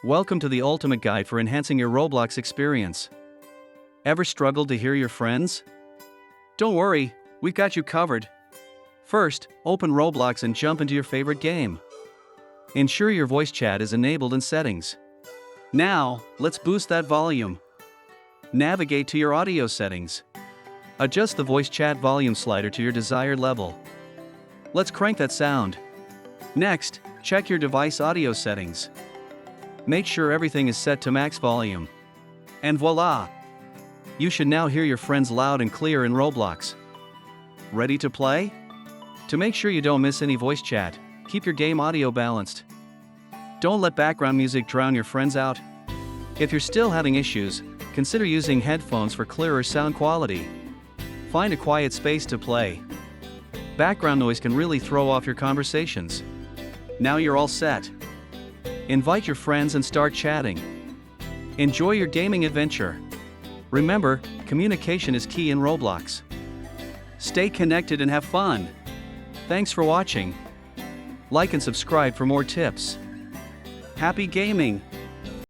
Welcome to the ultimate guide for enhancing your Roblox experience. Ever struggled to hear your friends? Don't worry, we've got you covered. First, open Roblox and jump into your favorite game. Ensure your voice chat is enabled in settings. Now, let's boost that volume. Navigate to your audio settings. Adjust the voice chat volume slider to your desired level. Let's crank that sound. Next, check your device audio settings. Make sure everything is set to max volume. And voila! You should now hear your friends loud and clear in Roblox. Ready to play? To make sure you don't miss any voice chat, keep your game audio balanced. Don't let background music drown your friends out. If you're still having issues, consider using headphones for clearer sound quality. Find a quiet space to play. Background noise can really throw off your conversations. Now you're all set. Invite your friends and start chatting. Enjoy your gaming adventure. Remember, communication is key in Roblox. Stay connected and have fun. Thanks for watching. Like and subscribe for more tips. Happy gaming!